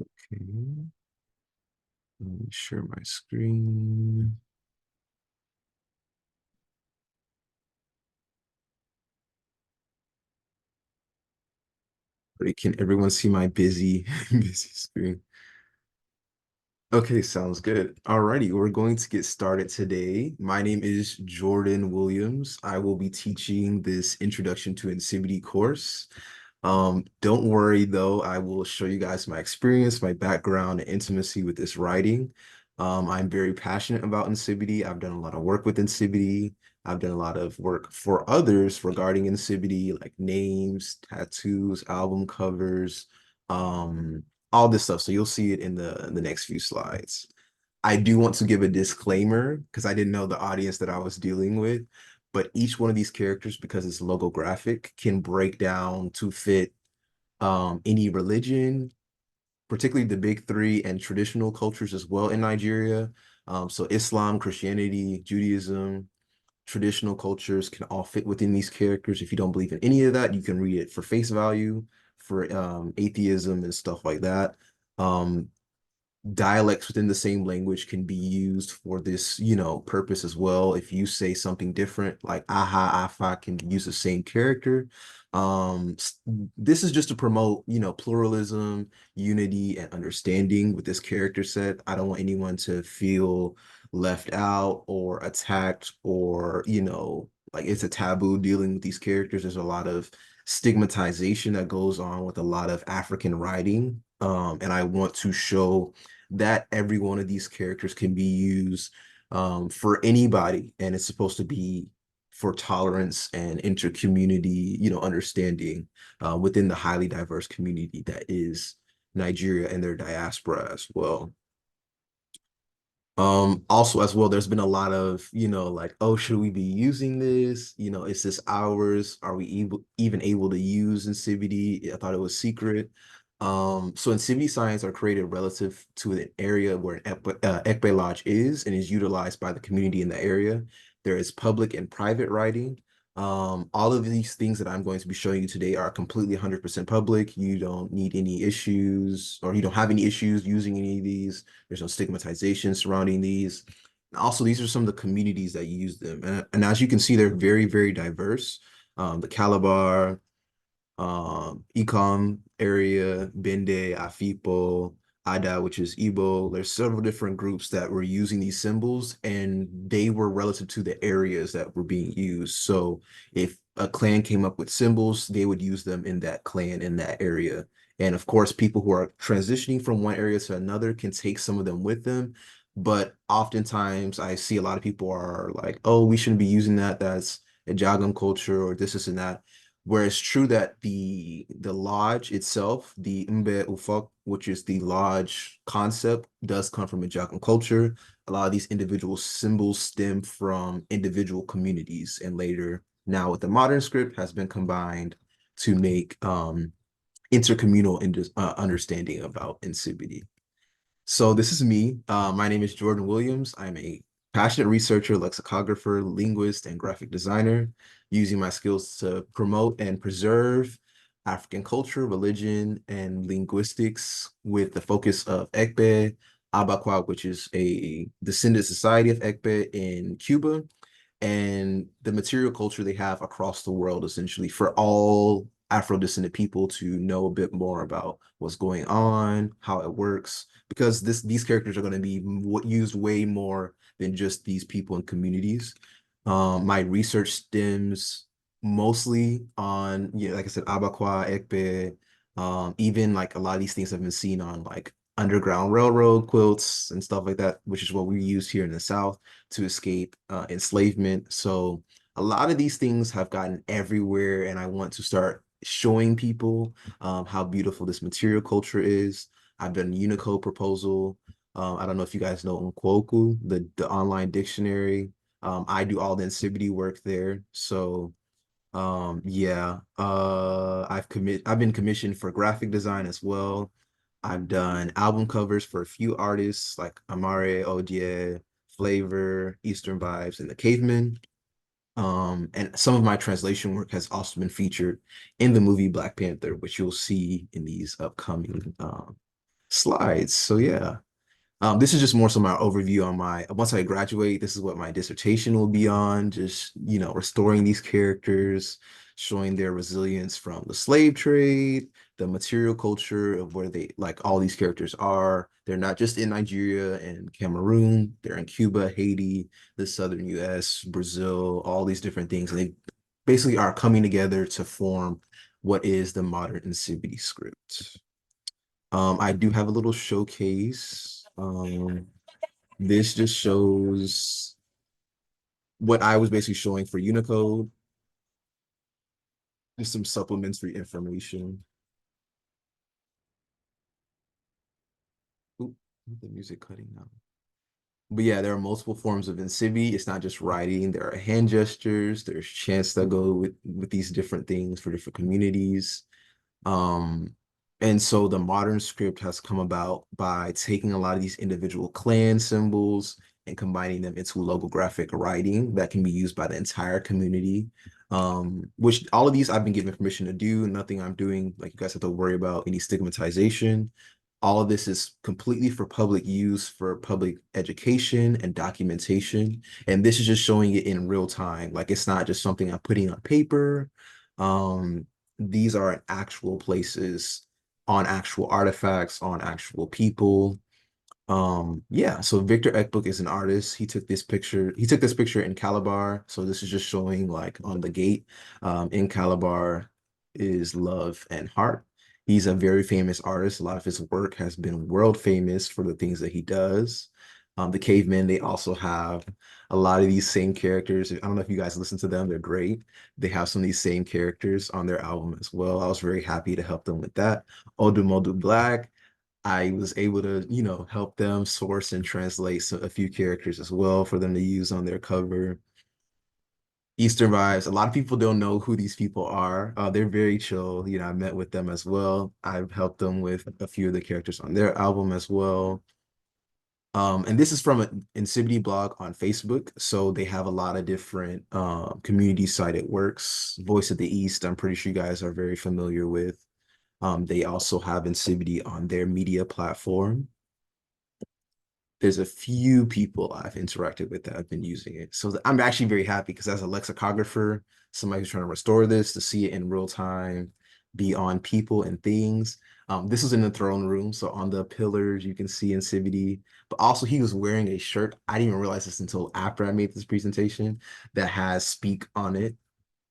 Okay, let me share my screen. Wait, can everyone see my busy, busy screen? Okay, sounds good. Alrighty, we're going to get started today. My name is Jordan Williams. I will be teaching this Introduction to Nsibidi course. Don't worry though, I will show you guys my experience, my background, and intimacy with this writing. I'm very passionate about Nsibidi. I've done a lot of work with Nsibidi. I've done a lot of work for others regarding Nsibidi, like names, tattoos, album covers, all this stuff. So you'll see it in the next few slides. I do want to give a disclaimer because I didn't know the audience that I was dealing with, but each one of these characters, because it's logographic, can break down to fit any religion, particularly the big three and traditional cultures as well in Nigeria. So Islam, Christianity, Judaism, traditional cultures can all fit within these characters. If you don't believe in any of that, you can read it for face value, for atheism and stuff like that. Um, Dialects within the same language can be used for this, purpose as well. If you say something different, like aha, afa can use the same character. This is just to promote, pluralism, unity, and understanding with this character set. I don't want anyone to feel left out or attacked or, like it's a taboo dealing with these characters. There's a lot of stigmatization that goes on with a lot of African writing. And I want to show that every one of these characters can be used for anybody, and it's supposed to be for tolerance and inter-community, understanding within the highly diverse community that is Nigeria and their diaspora as well. Also as well, there's been a lot of, like, oh, should we be using this? Is this ours? Are we even able to use Nsibidi? I thought it was secret. So Nsibidi signs are created relative to an area where an Ekpe Lodge is and is utilized by the community in the area. There is public and private writing. All of these things that I'm going to be showing you today are completely 100% public. You don't need any issues, or you don't have any issues using any of these. There's no stigmatization surrounding these. And also, these are some of the communities that use them. And as you can see, they're very, very diverse. The Calabar, Ecom area, Bende, Afipo, Ada, which is Igbo. There's several different groups that were using these symbols, and they were relative to the areas that were being used. So if a clan came up with symbols, they would use them in that clan in that area. And of course, people who are transitioning from one area to another can take some of them with them. But oftentimes I see a lot of people are like, oh, we shouldn't be using that. That's a Jagam culture or this and that. Where it's true that the lodge itself, the Mbe Ufok, which is the lodge concept, does come from a Jagan culture. A lot of these individual symbols stem from individual communities, and later, now with the modern script, has been combined to make intercommunal understanding about Nsibidi. So this is me. My name is Jordan Williams. I'm a passionate researcher, lexicographer, linguist, and graphic designer, using my skills to promote and preserve African culture, religion, and linguistics with the focus of Ekpe, Abakwa, which is a descendant society of Ekpe in Cuba, and the material culture they have across the world, essentially, for all Afro-descendant people to know a bit more about what's going on, how it works, because these characters are going to be used way more than just these people and communities. My research stems mostly on, like I said, Abakwa, Ekpe, even like a lot of these things have been seen on like Underground Railroad quilts and stuff like that, which is what we use here in the South to escape enslavement. So a lot of these things have gotten everywhere, and I want to start showing people how beautiful this material culture is. I've done a Unicode proposal. I don't know if you guys know Nkwoku, the online dictionary. I do all the Nsibidi work there. So yeah, I've been commissioned for graphic design as well. I've done album covers for a few artists like Amare, Odie, Flavor, Eastern Vibes, and The Cavemen. And some of my translation work has also been featured in the movie Black Panther, which you'll see in these upcoming slides. So yeah. This is just more so my overview on my, once I graduate, this is what my dissertation will be on, just, restoring these characters, showing their resilience from the slave trade, the material culture of where they, like all these characters are. They're not just in Nigeria and Cameroon, they're in Cuba, Haiti, the southern US, Brazil, all these different things. And they basically are coming together to form what is the modern Nsibidi script. I do have a little showcase. This just shows what I was basically showing for Unicode, just some supplementary information. Oop, the music cutting out. But yeah, there are multiple forms of Nsibidi. It's not just writing. There are hand gestures. There's chants that go with these different things for different communities. Um, and so the modern script has come about by taking a lot of these individual clan symbols and combining them into logographic writing that can be used by the entire community. Which all of these I've been given permission to do. Nothing I'm doing, like you guys have to worry about any stigmatization. All of this is completely for public use, for public education and documentation. And this is just showing it in real time. Like it's not just something I'm putting on paper. Um, these are in actual places, on actual artifacts, on actual people. Yeah, so Victor Ekbook is an artist. He took this picture in Calabar. So this is just showing like on the gate. In Calabar is love and heart. He's a very famous artist. A lot of his work has been world famous for the things that he does. The Cavemen, they also have a lot of these same characters. I don't know if you guys listen to them, they're great. They have some of these same characters on their album as well. I was very happy to help them with that. Odumodu Black, I was able to, help them source and translate a few characters as well for them to use on their cover. Eastern Vibes, a lot of people don't know who these people are. They're very chill. I met with them as well. I've helped them with a few of the characters on their album as well. And this is from an Nsibidi blog on Facebook. So they have a lot of different community cited works. Voice of the East, I'm pretty sure you guys are very familiar with. They also have Nsibidi on their media platform. There's a few people I've interacted with that have been using it. So I'm actually very happy because as a lexicographer, somebody who's trying to restore this, to see it in real time, be on people and things. This was in the throne room. So on the pillars, you can see Nsibidi, but also he was wearing a shirt. I didn't even realize this until after I made this presentation that has speak on it.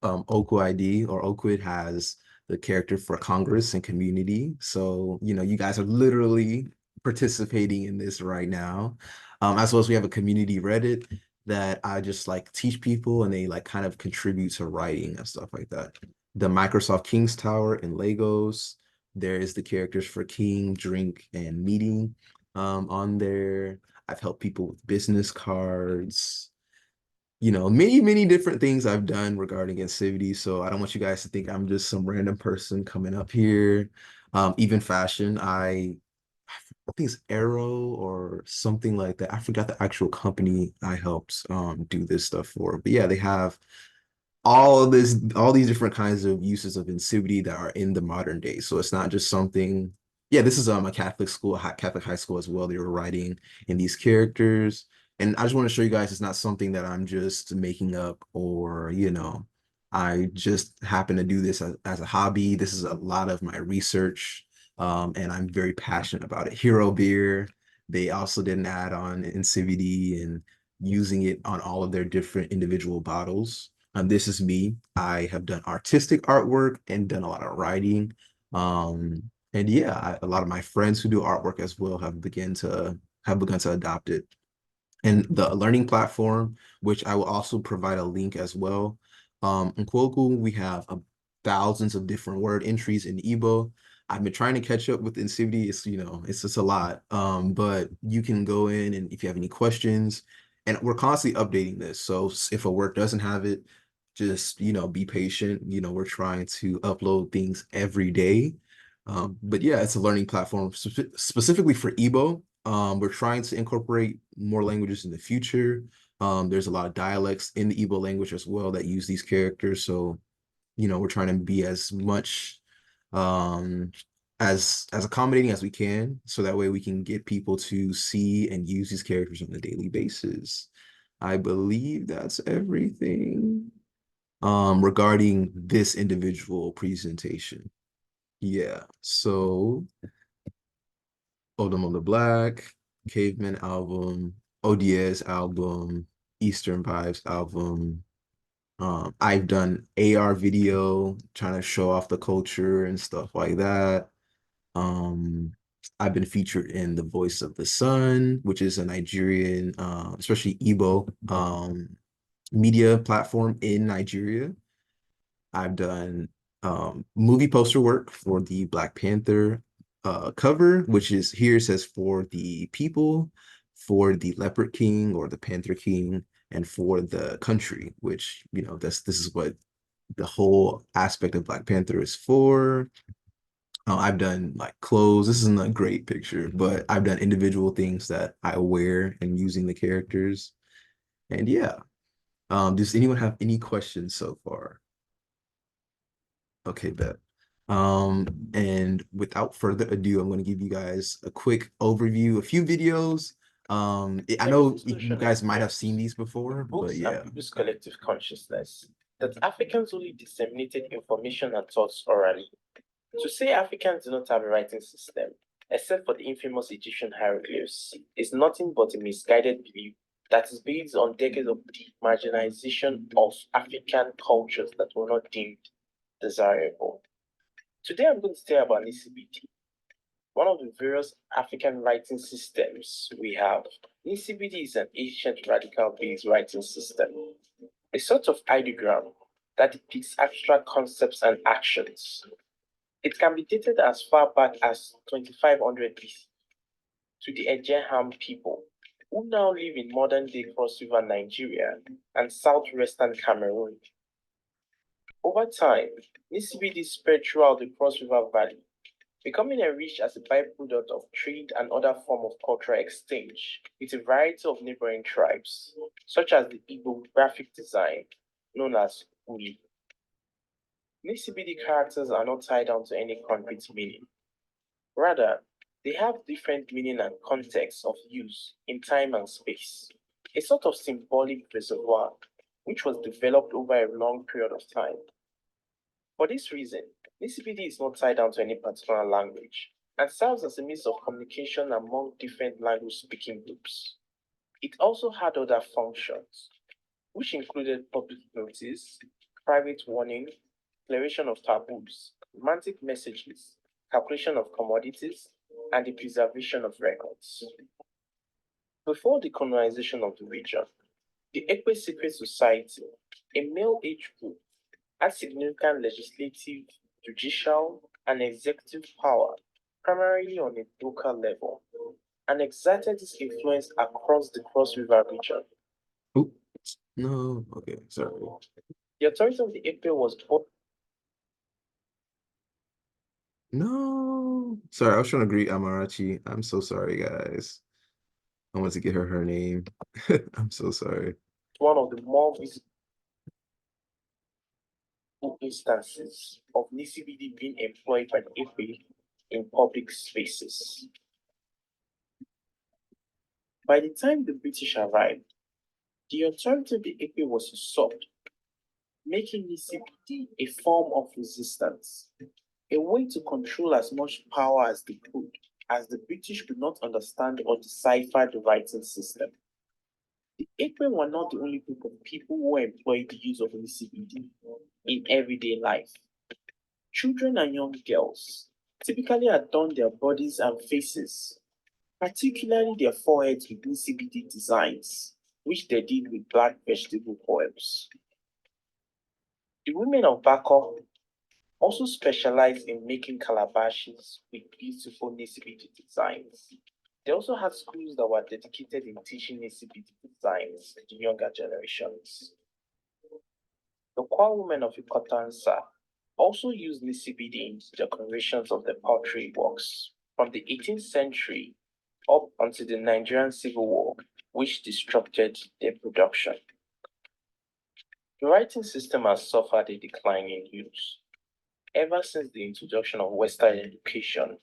Oku ID or Okwid has the character for Congress and community. So, you guys are literally participating in this right now. As well as we have a community Reddit that I just like teach people and they like kind of contribute to writing and stuff like that. The Microsoft King's Tower in Legos. There is the characters for King, Drink, and Meeting on there. I've helped people with business cards, many, many different things I've done regarding Ensivity. So I don't want you guys to think I'm just some random person coming up here. Even fashion, I think it's Arrow or something like that. I forgot the actual company I helped do this stuff for. But yeah, they have all these different kinds of uses of Insivity that are in the modern day. So it's not just something. Yeah, this is a Catholic school, Catholic high school as well. They were writing in these characters, and I just want to show you guys it's not something that I'm just making up or I just happen to do this as a hobby. This is a lot of my research, and I'm very passionate about it. Hero Beer, they also did an add on Insivity and using it on all of their different individual bottles. This is me. I have done artistic artwork and done a lot of writing. And yeah, a lot of my friends who do artwork as well have begun to adopt it. And the learning platform, which I will also provide a link as well. In Kwoku, we have thousands of different word entries in Igbo. I've been trying to catch up with Insivity. It's just a lot. But you can go in and if you have any questions, and we're constantly updating this. So if a work doesn't have it, just, be patient. We're trying to upload things every day. But yeah, it's a learning platform specifically for Igbo. We're trying to incorporate more languages in the future. There's a lot of dialects in the Igbo language as well that use these characters. So, we're trying to be as much, um, as accommodating as we can, so that way we can get people to see and use these characters on a daily basis. I believe that's everything regarding this individual presentation. Yeah, so Odom of the Black, Caveman album, ODS album, Eastern Vibes album. I've done AR video trying to show off the culture and stuff like that. Um, I've been featured in The Voice of the Sun, which is a Nigerian, especially Igbo, media platform in Nigeria. I've done movie poster work for the Black Panther cover, which is here says for the people, for the Leopard King or the Panther King, and for the country, which, you know, this is what the whole aspect of Black Panther is for. I've done like clothes. This isn't a great picture, but I've done individual things that I wear and using the characters. And yeah, does anyone have any questions so far? Okay, bet. And without further ado, I'm going to give you guys a quick overview, a few videos. I know you guys might have seen these before, but Books yeah. and people's collective consciousness that Africans only disseminated information and thoughts orally. To say Africans do not have a writing system, except for the infamous Egyptian hieroglyphs, is nothing but a misguided belief that is based on decades of deep marginalization of African cultures that were not deemed desirable. Today I'm going to tell you about Nsibidi, one of the various African writing systems we have. Nsibidi is an ancient radical-based writing system, a sort of ideogram that depicts abstract concepts and actions. It can be dated as far back as 2500 BC to the Ejeham people, who now live in modern-day Cross River Nigeria and southwestern Cameroon. Over time, Nsibidi spread throughout the Cross River Valley, becoming enriched as a byproduct of trade and other forms of cultural exchange with a variety of neighboring tribes, such as the Igbo graphic design known as Uli. Nsibidi characters are not tied down to any concrete meaning. Rather, they have different meaning and context of use in time and space, a sort of symbolic reservoir which was developed over a long period of time. For this reason, Nsibidi is not tied down to any particular language and serves as a means of communication among different language speaking groups. It also had other functions, which included public notice, private warning, declaration of taboos, romantic messages, calculation of commodities, and the preservation of records. Before the colonization of the region, the Ekwe Secret Society, a male age group, had significant legislative, judicial, and executive power, primarily on a local level, and exerted its influence across the Cross River region. Oop, no, okay, sorry. The authority of the Ekwe was both. No, sorry, I was trying to greet Amarachi. I'm so sorry, guys. I wanted to get her name. I'm so sorry. One of the more visible instances of Nsibidi being employed by the Ekwe in public spaces. By the time the British arrived, the authority of the Ekwe was usurped, making Nsibidi a form of resistance, a way to control as much power as they could, as the British could not understand or decipher the writing system. The Ekwe were not the only group of people who employed the use of Nsibidi in everyday life. Children and young girls typically adorn their bodies and faces, particularly their foreheads, with Nsibidi designs, which they did with black vegetable oils. The women of Bako also specialized in making calabashes with beautiful Nsibidi designs. They also had schools that were dedicated in teaching Nsibidi designs to younger generations. The Kwa women of Ikotansa also used Nsibidi in decorations of their pottery works from the 18th century up until the Nigerian Civil War, which disrupted their production. The writing system has suffered a decline in use. ever since the introduction of Western education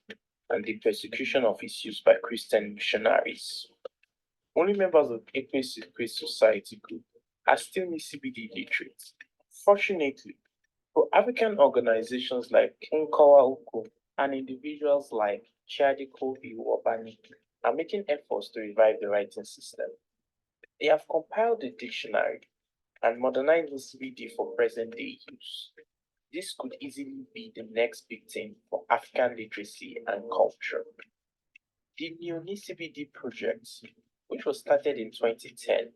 and the persecution of its use by Christian missionaries. Only members of Ekpe Secret Society group are still Nsibidi literate. Fortunately, pro-African organizations like Nkawa Uku and individuals like Chiadiko Iwobani are making efforts to revive the writing system. They have compiled a dictionary and modernized Nsibidi for present-day use. This could easily be the next big thing for African literacy and culture. The New Nsibidi project, which was started in 2010,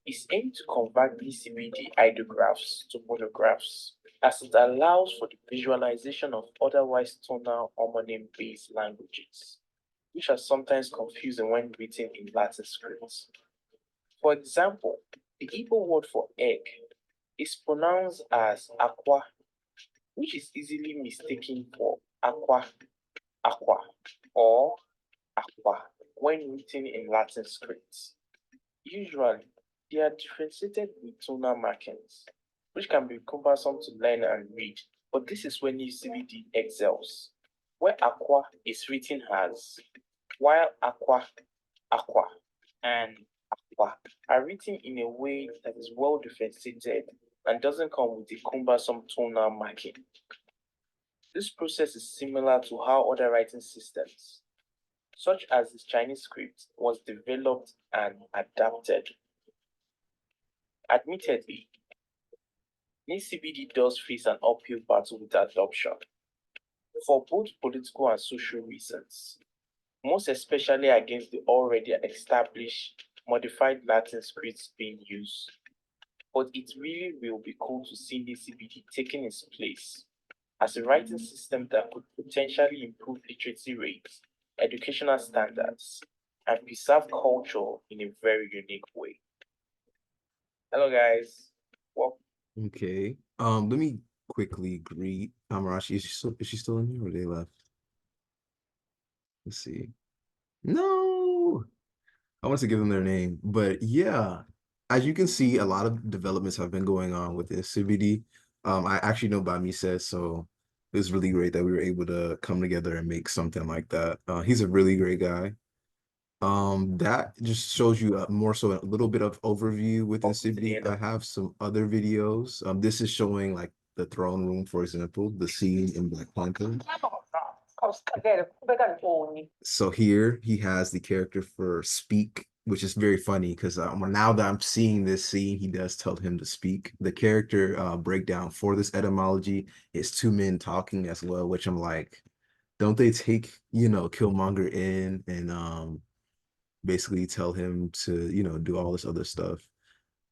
is aimed to convert Nsibidi ideographs to monographs, as it allows for the visualization of otherwise tonal homonym-based languages, which are sometimes confusing when written in Latin scripts. For example, the Igbo word for egg is pronounced as aqua, which is easily mistaken for aqua, aqua, or aqua when written in Latin scripts. Usually, they are differentiated with tonal markings, which can be cumbersome to learn and read, but this is when UCBD excels, where aqua is written as, while aqua, aqua, and aqua are written in a way that is well differentiated and doesn't come with a cumbersome tonal marking. This process is similar to how other writing systems, such as the Chinese script, was developed and adapted. Admittedly, NCBD does face an uphill battle with adoption for both political and social reasons, most especially against the already established modified Latin scripts being used. But it really will be cool to see NCBD taking its place as a writing system that could potentially improve literacy rates, educational standards, and preserve culture in a very unique way. Hello, guys. Well, Okay. Let me quickly greet Amarashi. Is she still in here or they left? Let's see. No, I wanted to give them their name, but yeah, as you can see, a lot of developments have been going on with Nsibidi. I actually know Bami says so. It was really great that we were able to come together and make something like that. He's a really great guy. That just shows you more so a little bit of overview with Nsibidi. I have some other videos. This is showing like the throne room, for example, the scene in Black Panther. So here he has the character for speak, which is very funny because now that I'm seeing this scene, he does tell him to speak. The character breakdown for this etymology is two men talking as well, which I'm like, don't they take, Killmonger in and basically tell him to, do all this other stuff.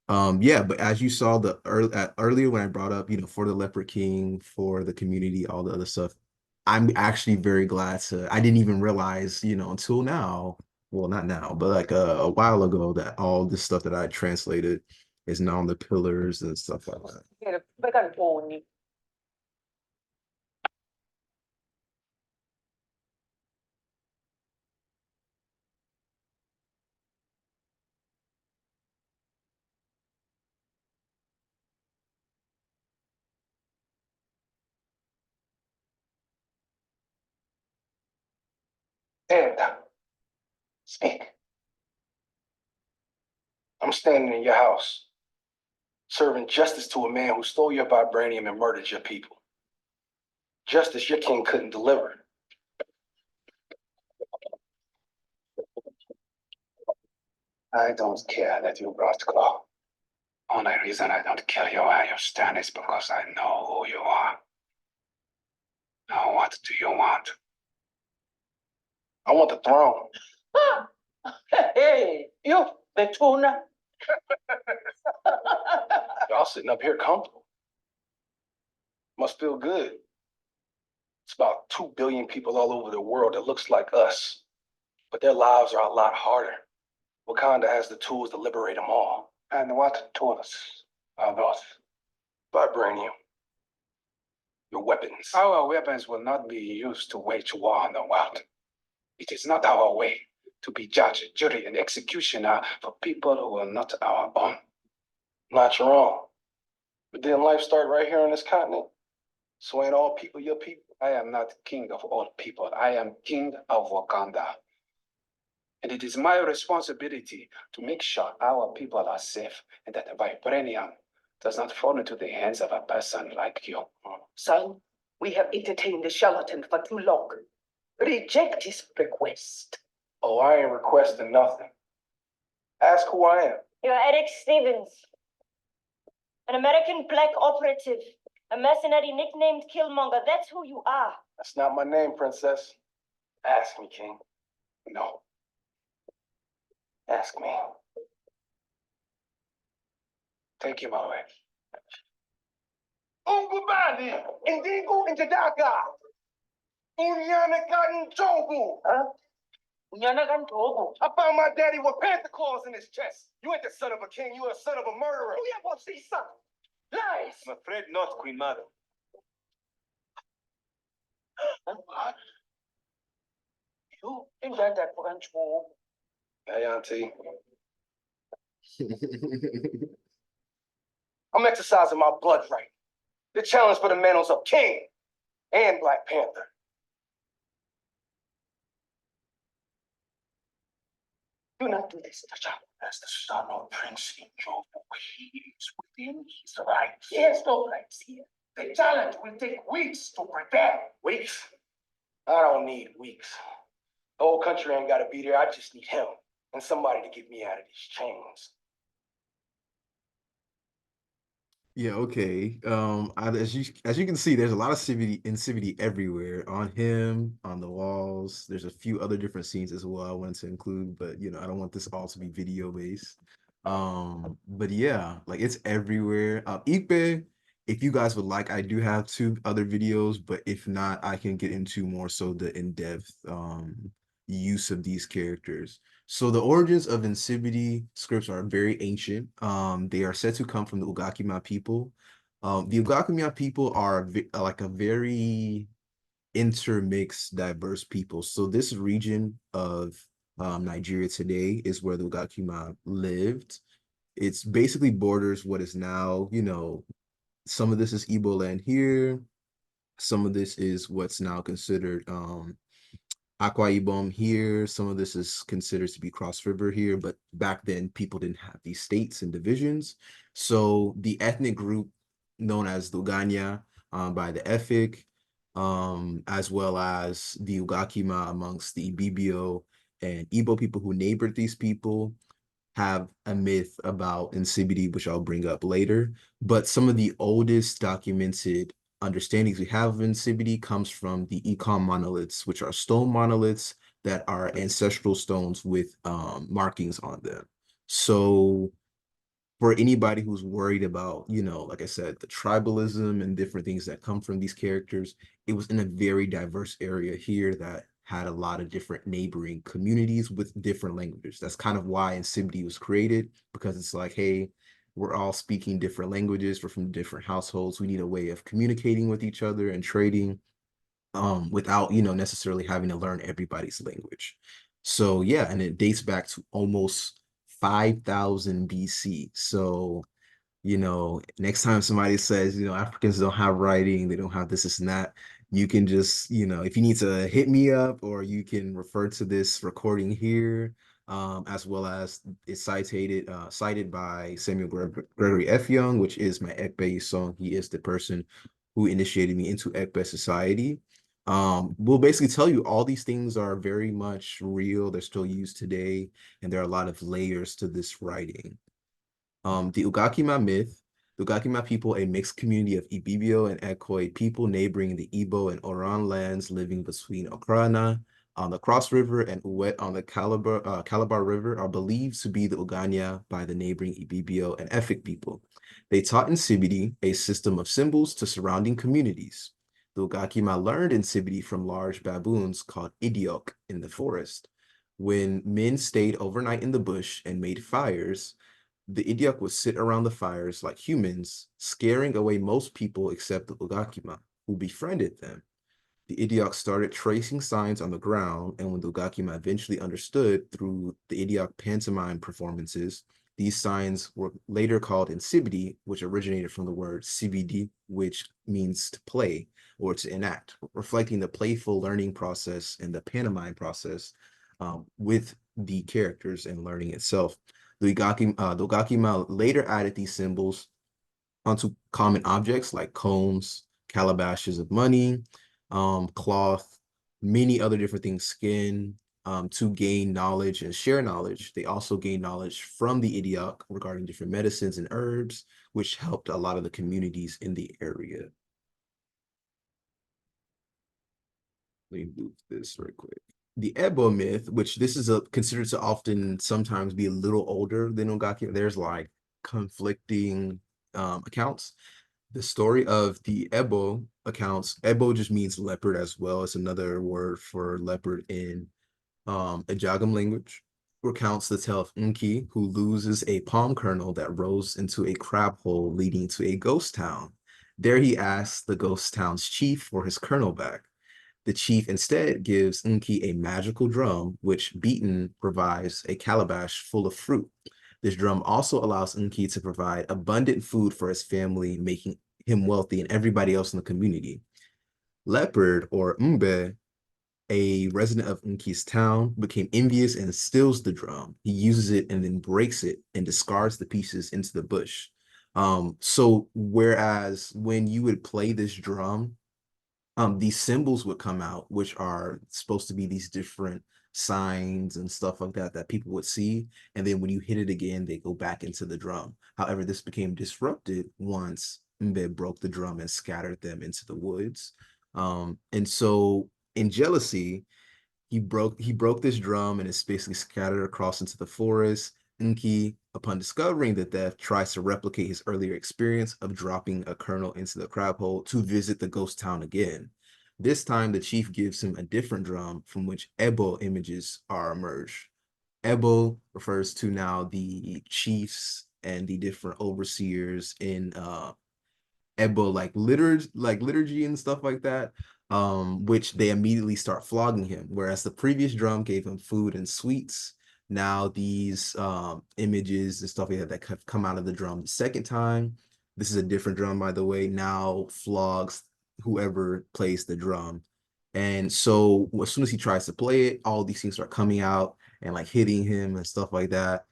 Yeah, but as you saw earlier when I brought up, for the Leopard King, for the community, all the other stuff, I'm actually very glad I didn't even realize, until now, well, not now, but like a while ago that all this stuff that I translated is now on the pillars and stuff like that. Stand up. Speak. I'm standing in your house, serving justice to a man who stole your vibranium and murdered your people. Justice your king couldn't deliver. I don't care that you brought Claw. Only reason I don't kill you while you stand is because I know who you are. Now, what do you want? I want the throne. Hey, you, the tuna. Y'all sitting up here comfortable. Must feel good. It's about 2 billion people all over the world that looks like us, but their lives are a lot harder. Wakanda has the tools to liberate them all. And what tools are those? Vibranium. Your weapons. Our weapons will not be used to wage war on the world. It is not our way to be judge, jury, and executioner for people who are not our own. Not your own. But didn't life start right here on this continent? So ain't all people your people? I am not king of all people. I am king of Wakanda. And it is my responsibility to make sure our people are safe and that the vibranium does not fall into the hands of a person like you. Son, we have entertained the charlatan for too long. Reject his request. Oh, I ain't requesting nothing. Ask who I am. You're Eric Stevens, an American black operative, a mercenary nicknamed Killmonger. That's who you are. That's not my name, princess. Ask me, king. No. Ask me. Take him away. Ungubali, Indigo Intadaka. Unyana Kantogu. Huh? Unyana Kantogu. I found my daddy with panther claws in his chest. You ain't the son of a king, you a son of a murderer. You have what say, son? Lies. I'm afraid not, Queen Mother. What? You think that Kantogu? Hey, Auntie. I'm exercising my blood right. The challenge for the mantles of King and Black Panther. Do not do this, T'Challa. As the son of Prince Injo, he is within his rights. He has no rights here. The challenge will take weeks to prepare. Weeks? I don't need weeks. The whole country ain't gotta be there. I just need him and somebody to get me out of these chains. Yeah, okay. As you can see, there's a lot of Nsibidi everywhere on him, on the walls. There's a few other different scenes as well I wanted to include, but I don't want this all to be video based. But yeah, like it's everywhere. Ikpe, if you guys would like, I do have two other videos, but if not, I can get into more so the in-depth use of these characters. So the origins of Nsibidi scripts are very ancient. They are said to come from the Ugakima people. The Ugakima people are like a very intermixed, diverse people. So this region of Nigeria today is where the Ugakima lived. It's basically borders what is now, some of this is Igbo land here. Some of this is what's now considered Akwa Ibom here. Some of this is considered to be Cross River here, but back then people didn't have these states and divisions. So the ethnic group known as the Uganya by the Efik, as well as the Ugakima amongst the Ibibio and Igbo people who neighbored these people, have a myth about Nsibidi, which I'll bring up later. But some of the oldest documented understandings we have of Nsibidi comes from the Ecom monoliths, which are stone monoliths that are ancestral stones with markings on them. So for anybody who's worried about, like I said, the tribalism and different things that come from these characters, it was in a very diverse area here that had a lot of different neighboring communities with different languages. That's kind of why Nsibidi was created, because it's like, hey, we're all speaking different languages, we're from different households, we need a way of communicating with each other and trading without, necessarily having to learn everybody's language. So yeah, and it dates back to almost 5,000 BC. So next time somebody says, Africans don't have writing, they don't have this and that, you can just, if you need to hit me up, or you can refer to this recording here, as well as it's cited by Samuel Gregory F. Young, which is my Ekpe song. He is the person who initiated me into Ekpe society. We'll basically tell you all these things are very much real. They're still used today, and there are a lot of layers to this writing. The Ugakima myth, the Ugakima people, a mixed community of Ibibio and Ekoi people neighboring the Igbo and Oran lands, living between Okrana on the Cross River and Uwet on the Calabar River, are believed to be the Uganya by the neighboring Ibibio and Efik people. They taught Nsibidi a system of symbols to surrounding communities. The Ugakima learned Nsibidi from large baboons called Idiok in the forest. When men stayed overnight in the bush and made fires, the Idiok would sit around the fires like humans, scaring away most people except the Ugakima, who befriended them. The Idiok started tracing signs on the ground, and when the Ugakima eventually understood through the Idiok pantomime performances, These signs were later called Nsibidi, which originated from the word Sibidi, which means to play or to enact, reflecting the playful learning process and the pantomime process with the characters and learning itself. The Ogakima later added these symbols onto common objects like combs, calabashes of money, cloth, many other different things, skin, to gain knowledge and share knowledge. They also gained knowledge from the Idiok regarding different medicines and herbs, which helped a lot of the communities in the area. Let me move this right quick. The Ebo myth, which this is considered to often sometimes be a little older than Ogaki. There's like conflicting accounts. The story of the Ebo accounts, Ebo just means leopard as well. It's another word for leopard in Ajagam language, recounts the tale of Unki, who loses a palm kernel that rolls into a crab hole leading to a ghost town. There he asks the ghost town's chief for his kernel back. The chief instead gives Unki a magical drum, which beaten provides a calabash full of fruit. This drum also allows Unki to provide abundant food for his family, making him wealthy and everybody else in the community. Leopard, or Mbe, a resident of Unki's town, became envious and steals the drum. He uses it and then breaks it and discards the pieces into the bush. So whereas when you would play this drum, these symbols would come out, which are supposed to be these different signs and stuff like that that people would see. And then when you hit it again, they go back into the drum. However, this became disrupted once Mbe broke the drum and scattered them into the woods. And so in jealousy, he broke this drum and it's basically scattered across into the forest. Enki, upon discovering the theft, tries to replicate his earlier experience of dropping a kernel into the crab hole to visit the ghost town again. This time, the chief gives him a different drum from which Ebo images are emerged. Ebo refers to now the chiefs and the different overseers in Ebo liturgy and stuff like that, which they immediately start flogging him. Whereas the previous drum gave him food and sweets. Now these images and stuff like that have come out of the drum the second time. This is a different drum, by the way. Now flogs whoever plays the drum. And so as soon as he tries to play it, all these things start coming out and like hitting him and stuff like that,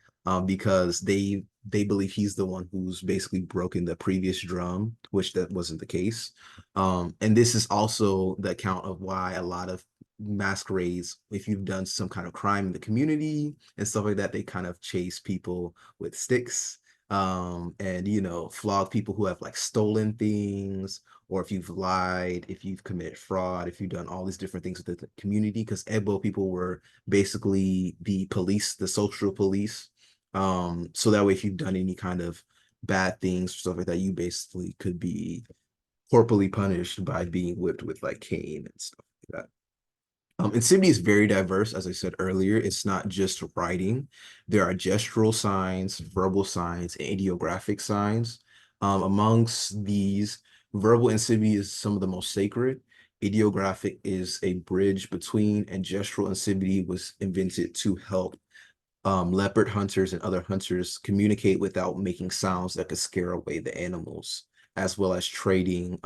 because they believe he's the one who's basically broken the previous drum, which that wasn't the case. And this is also the account of why a lot of masquerades, if you've done some kind of crime in the community and stuff like that, they kind of chase people with sticks, and flog people who have like stolen things, or if you've lied, if you've committed fraud, if you've done all these different things with the community, because Ebo people were basically the police, the social police. So that way, if you've done any kind of bad things, stuff like that, you basically could be corporally punished by being whipped with like cane and stuff like that. And Nsibidi is very diverse, as I said earlier. It's not just writing. There are gestural signs, verbal signs, and ideographic signs. Amongst these, verbal Nsibidi is some of the most sacred. Ideographic is a bridge between, and gestural Nsibidi was invented to help leopard hunters and other hunters communicate without making sounds that could scare away the animals, as well as trading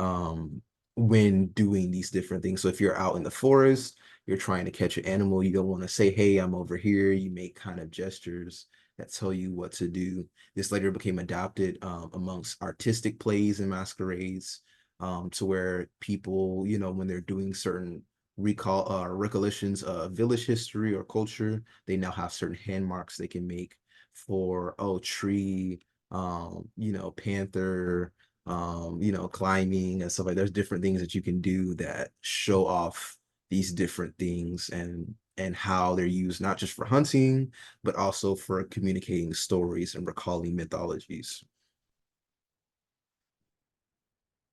when doing these different things. So if you're out in the forest, you're trying to catch an animal, you don't want to say, hey, I'm over here. You make kind of gestures that tell you what to do. This later became adopted amongst artistic plays and masquerades, to where people, when they're doing certain recollections of village history or culture, they now have certain hand marks they can make for, tree, panther, climbing and stuff like that. There's different things that you can do that show off these different things and how they're used not just for hunting, but also for communicating stories and recalling mythologies.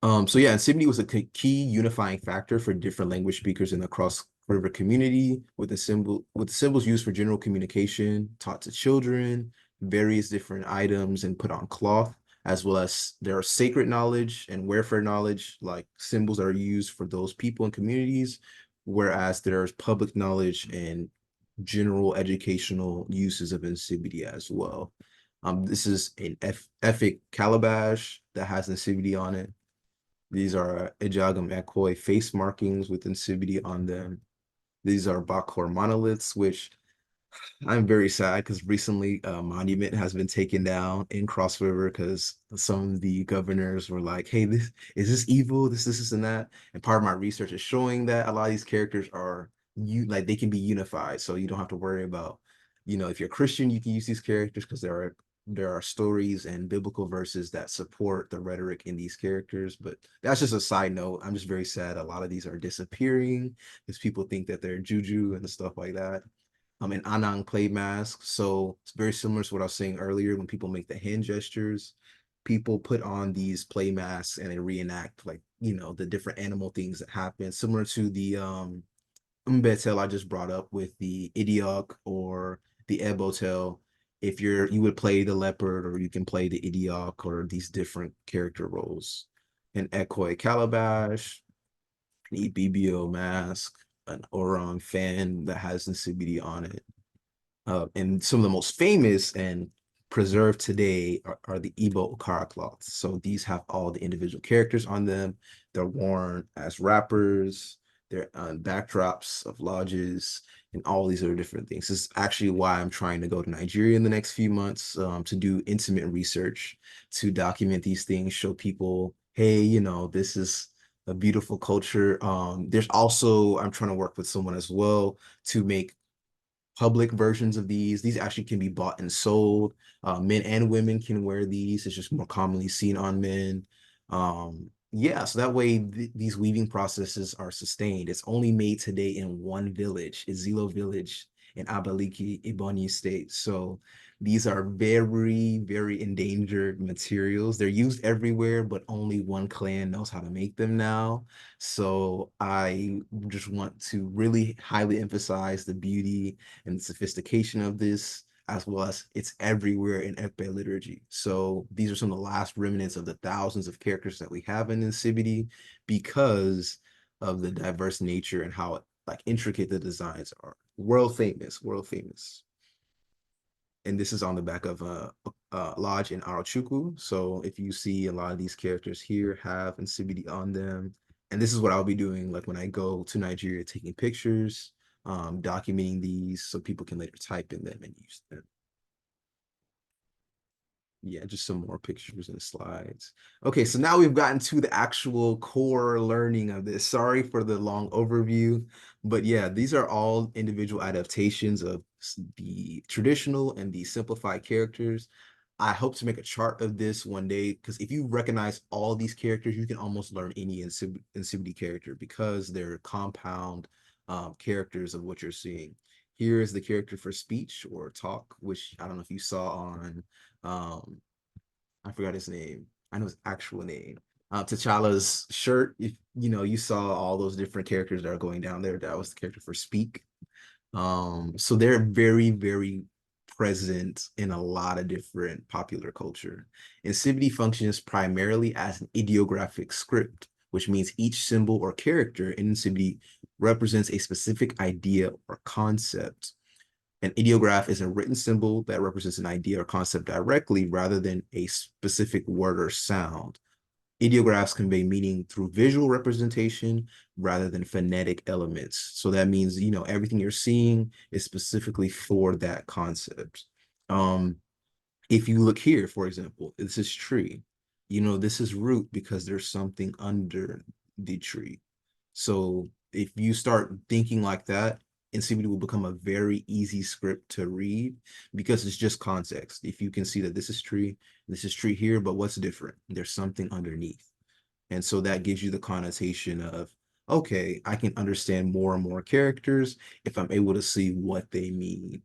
So yeah, Nsibidi was a key unifying factor for different language speakers in the cross river community, with the symbols used for general communication, taught to children, various different items and put on cloth, as well as there are sacred knowledge and warfare knowledge, like symbols that are used for those people and communities, whereas there's public knowledge and general educational uses of Nsibidi as well. This is an Effic calabash that has Nsibidi on it. These are Ejagam Ekoi face markings with Nsibidi on them. These are Bakor monoliths, which I'm very sad because recently a monument has been taken down in Cross River because some of the governors were like, hey, this is this evil, this, and that. And part of my research is showing that a lot of these characters are like they can be unified. So you don't have to worry about, if you're Christian, you can use these characters because there are stories and biblical verses that support the rhetoric in these characters. But that's just a side note. I'm just very sad a lot of these are disappearing because people think that they're juju and stuff like that. An Anang clay mask. So it's very similar to what I was saying earlier when people make the hand gestures. People put on these play masks and they reenact like, the different animal things that happen, similar to the Mbetel I just brought up with the Idiok or the Ebotel. If you would play the leopard or you can play the Idiok or these different character roles. An Ekoi Calabash, an Ibibio mask, an Orang fan that has Nsibidi on it. And some of the most famous and preserved today are the Igbo Okara cloths. So these have all the individual characters on them. They're worn as wrappers. They're on backdrops of lodges and all these other different things. This is actually why I'm trying to go to Nigeria in the next few months to do intimate research, to document these things, show people, hey, this is a beautiful culture. There's also, I'm trying to work with someone as well to make public versions of these. These actually can be bought and sold. Men and women can wear these. It's just more commonly seen on men. Yeah, so that way these weaving processes are sustained. It's only made today in one village, Izilo village in Abaliki, Ebonyi State. So these are very, very endangered materials. They're used everywhere, but only one clan knows how to make them now. So I just want to really highly emphasize the beauty and the sophistication of this, as well as it's everywhere in Ekpe liturgy. So these are some of the last remnants of the thousands of characters that we have in Nsibidi because of the diverse nature and how like intricate the designs are. World famous, world famous. And this is on the back of a lodge in Arochukwu. So if you see a lot of these characters here have Nsibidi on them, and this is what I'll be doing like when I go to Nigeria, taking pictures, documenting these so people can later type in them and use them. Yeah, just some more pictures and slides. Okay, so now we've gotten to the actual core learning of this. Sorry for the long overview, but yeah, these are all individual adaptations of the traditional and the simplified characters. I hope to make a chart of this one day because if you recognize all these characters, you can almost learn any Nsibidi character because they're compound characters of what you're seeing. Here is the character for speech or talk, which I don't know if you saw on I forgot his name. I know his actual name. T'Challa's shirt. If you saw all those different characters that are going down there, that was the character for Speak. So they're very, very present in a lot of different popular culture. And Nsibidi functions primarily as an ideographic script, which means each symbol or character in Nsibidi represents a specific idea or concept. An ideograph is a written symbol that represents an idea or concept directly rather than a specific word or sound. Ideographs convey meaning through visual representation rather than phonetic elements. So that means, everything you're seeing is specifically for that concept. If you look here, for example, this is tree. This is root because there's something under the tree. So if you start thinking like that, Nsibidi will become a very easy script to read because it's just context. If you can see that this is tree here, but what's different? There's something underneath. And so that gives you the connotation of, okay, I can understand more and more characters if I'm able to see what they mean.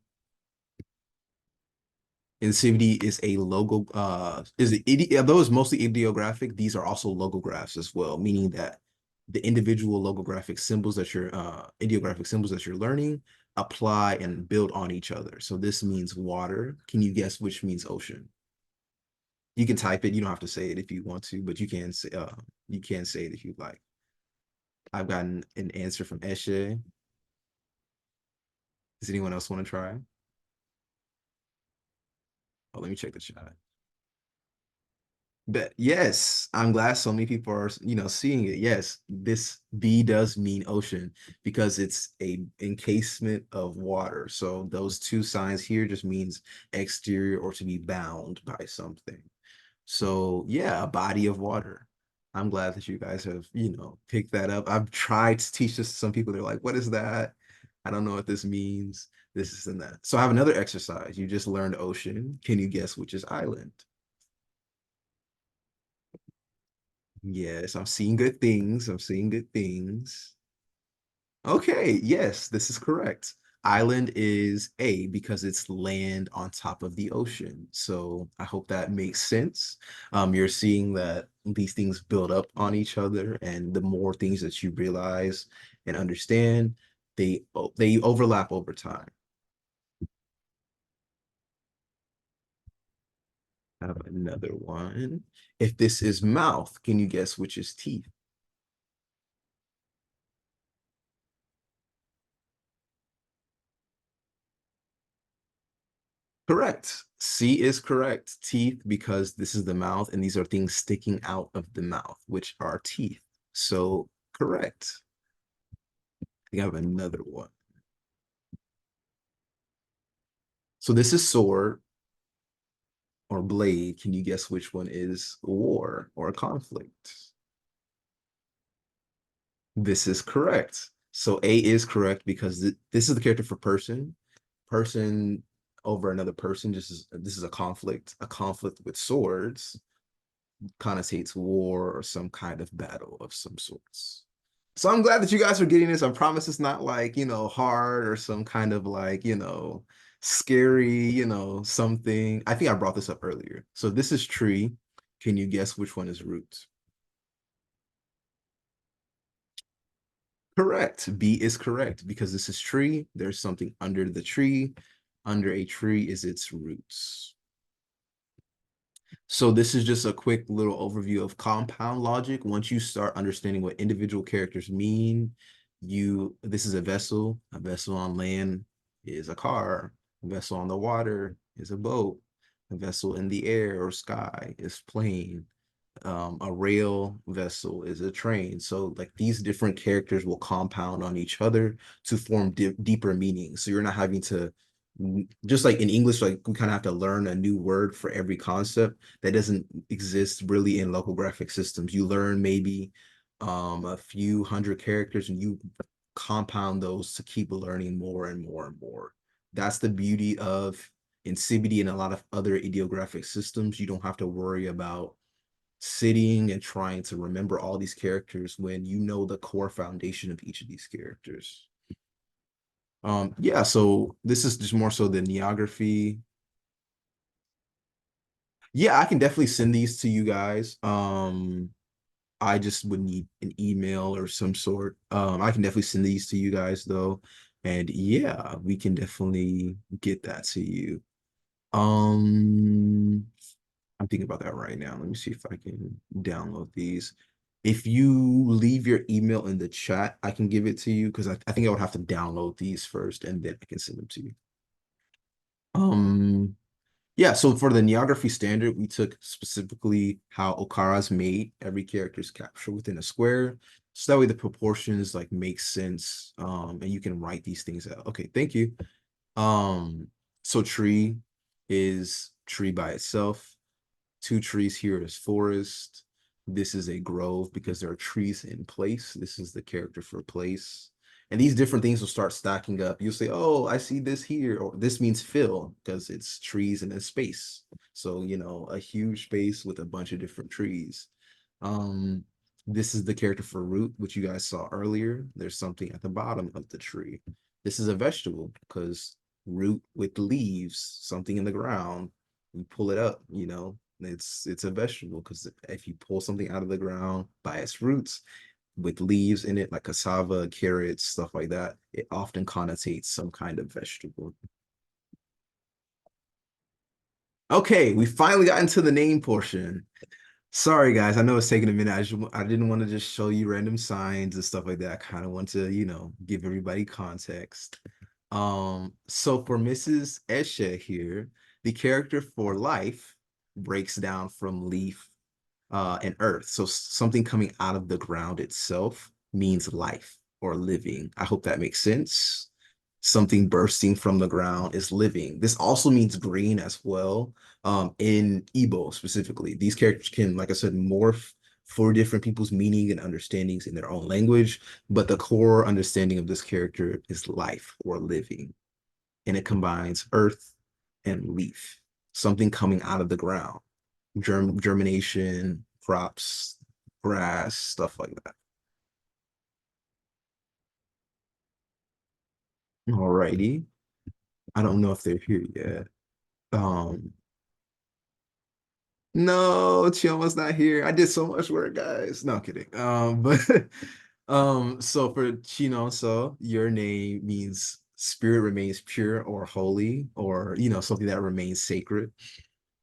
Nsibidi is a logo, although it's mostly ideographic, these are also logographs as well, meaning that the individual logographic symbols that you're, ideographic symbols that you're learning apply and build on each other. So this means water. Can you guess which means ocean? You can type it. You don't have to say it if you want to, but you can say it if you'd like. I've gotten an answer from Eshe. Does anyone else want to try? Oh, let me check the chat. But yes, I'm glad so many people are, seeing it. Yes, this B does mean ocean because it's a encasement of water. So those two signs here just means exterior or to be bound by something. So yeah, a body of water. I'm glad that you guys have, picked that up. I've tried to teach this to some people. They're like, what is that? I don't know what this means. This is and that. So I have another exercise. You just learned ocean. Can you guess which is island? Yes, I'm seeing good things. I'm seeing good things. Okay, yes, this is correct. Island is A because it's land on top of the ocean. So I hope that makes sense. You're seeing that these things build up on each other, and the more things that you realize and understand, they overlap over time. I have another one. If this is mouth, can you guess which is teeth? Correct. C is correct. Teeth, because this is the mouth, and these are things sticking out of the mouth, which are teeth. So correct. I think I have another one. So this is sword or blade. Can you guess which one is war or conflict? This is correct. So A is correct because this is the character for person. Person over another person. This is a conflict. A conflict with swords connotates war or some kind of battle of some sorts. So I'm glad that you guys are getting this. I promise it's not like, hard or some kind of like, scary, something. I think I brought this up earlier. So this is tree. Can you guess which one is root? Correct. B is correct because this is tree. There's something under the tree. Under a tree is its roots. So this is just a quick little overview of compound logic. Once you start understanding what individual characters mean, this is a vessel. A vessel on land is a car. A vessel on the water is a boat. A vessel in the air or sky is plane. A rail vessel is a train. So like these different characters will compound on each other to form deeper meanings. So you're not having to, just like in English, like we kind of have to learn a new word for every concept that doesn't exist really in local graphic systems. You learn maybe a few hundred characters and you compound those to keep learning more and more and more. That's the beauty of Nsibidi and a lot of other ideographic systems. You don't have to worry about sitting and trying to remember all these characters when you know the core foundation of each of these characters. Yeah, so this is just more so the neography. Yeah, I can definitely send these to you guys. I just would need an email or some sort. I can definitely send these to you guys though. And yeah, we can definitely get that to you. Um, I'm thinking about that right now. Let me see if I can download these. If you leave your email in the chat, I can give it to you because I think I would have to download these first and then I can send them to you. Yeah, so for the neography standard, we took specifically how Okara's made every character's capture within a square. So that way the proportions like make sense. And you can write these things out. Okay, thank you. So tree is tree by itself. Two trees here is forest. This is a grove because there are trees in place. This is the character for place. And these different things will start stacking up. You'll say, oh, I see this here, or this means fill because it's trees in a space. So, a huge space with a bunch of different trees. Um, this is the character for root, which you guys saw earlier. There's something at the bottom of the tree. This is a vegetable because root with leaves, something in the ground. You pull it up, it's a vegetable because if you pull something out of the ground by its roots with leaves in it, like cassava, carrots, stuff like that, it often connotates some kind of vegetable. Okay, we finally got into the name portion. Sorry, guys. I know it's taking a minute. I didn't want to just show you random signs and stuff like that. I kind of want to, give everybody context. So for Mrs. Eshe here, The character for life breaks down from leaf and earth. So something coming out of the ground itself means life or living. I hope that makes sense. Something bursting from the ground is living. This also means green as well. In Igbo specifically, these characters can, like I said, morph for different people's meaning and understandings in their own language, but the core understanding of this character is life or living, and it combines earth and leaf, something coming out of the ground, germination, crops, grass, stuff like that. Alrighty. I don't know if they're here yet. Um, no, Chioma's not here. I did so much work, guys. No, I'm kidding. But so for Chinonso, your name means spirit remains pure or holy, or something that remains sacred.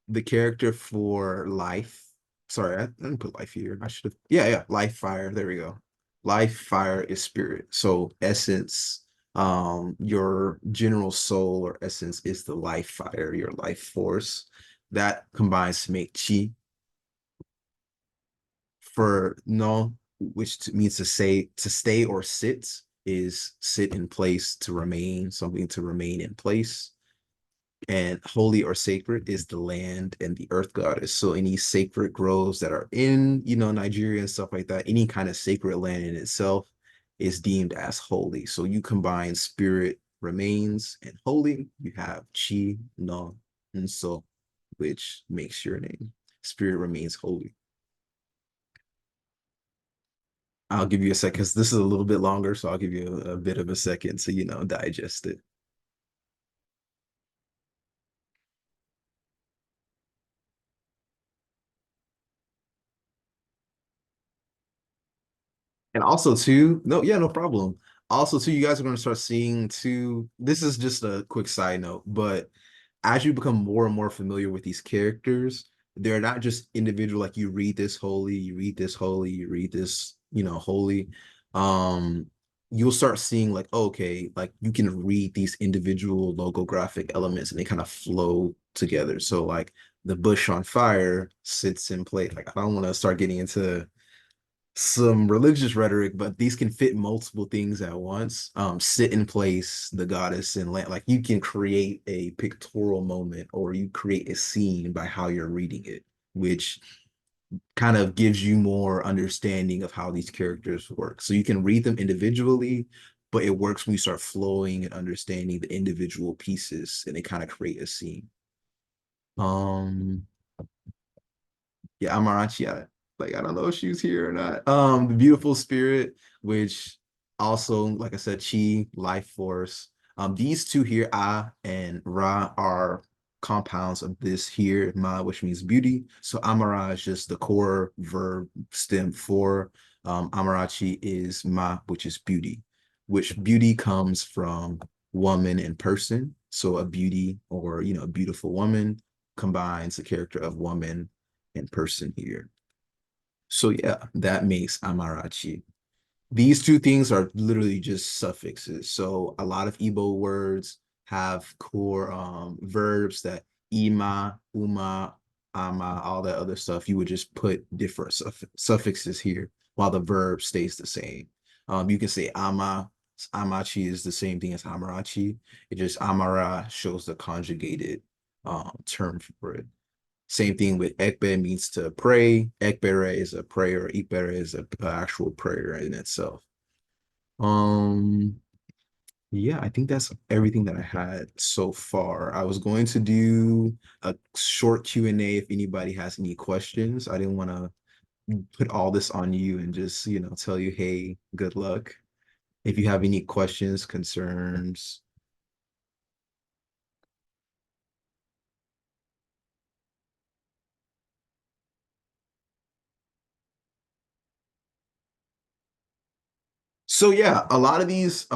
The character for life, sorry, I didn't put life here. I should have, yeah, life fire. There we go. Life fire is spirit. So essence, your general soul or essence is the life fire, your life force. That combines to make chi. For no, which means to stay or sit, is sit in place, to remain, something to remain in place. And holy or sacred is the land and the earth goddess. So any sacred groves that are in, Nigeria and stuff like that, any kind of sacred land in itself is deemed as holy. So you combine spirit remains and holy, you have chi, no, and so, which makes your name. Spirit remains holy. I'll give you a second because this is a little bit longer, so I'll give you a bit of a second to, digest it. And also too, no, yeah, no problem. Also too, you guys are going to start seeing too, this is just a quick side note, but as you become more and more familiar with these characters, they're not just individual, like you read this holy, you read this holy, you read this, holy. Um, you'll start seeing like, okay, like you can read these individual logographic elements and they kind of flow together. So like the bush on fire sits in place. Like I don't want to start getting into some religious rhetoric, but these can fit multiple things at once. Sit in place, the goddess and land. Like you can create a pictorial moment or you create a scene by how you're reading it, which kind of gives you more understanding of how these characters work. So you can read them individually, but it works when you start flowing and understanding the individual pieces and they kind of create a scene. Um, yeah, Amarachi, like I don't know if she was here or not. The beautiful spirit, which also, like I said, chi, life force. These two here, A and Ra, are compounds of this here, Ma, which means beauty. So Amara is just the core verb stem for Amarachi is Ma, which is beauty, which beauty comes from woman and person. So a beauty or a beautiful woman combines the character of woman and person here. So yeah, that makes Amarachi. These two things are literally just suffixes. So a lot of Igbo words have core verbs that ima, uma, ama, all that other stuff. You would just put different suffixes here while the verb stays the same. You can say ama, amachi is the same thing as amarachi. It just amara shows the conjugated term for it. Same thing with ekbe means to pray. Ekbere is a prayer. Ikbere is a actual prayer in itself. Um, yeah, I think that's everything that I had so far. I was going to do a short Q&A if anybody has any questions. I didn't want to put all this on you and just, tell you, hey, good luck. If you have any questions, concerns. So yeah, a lot of these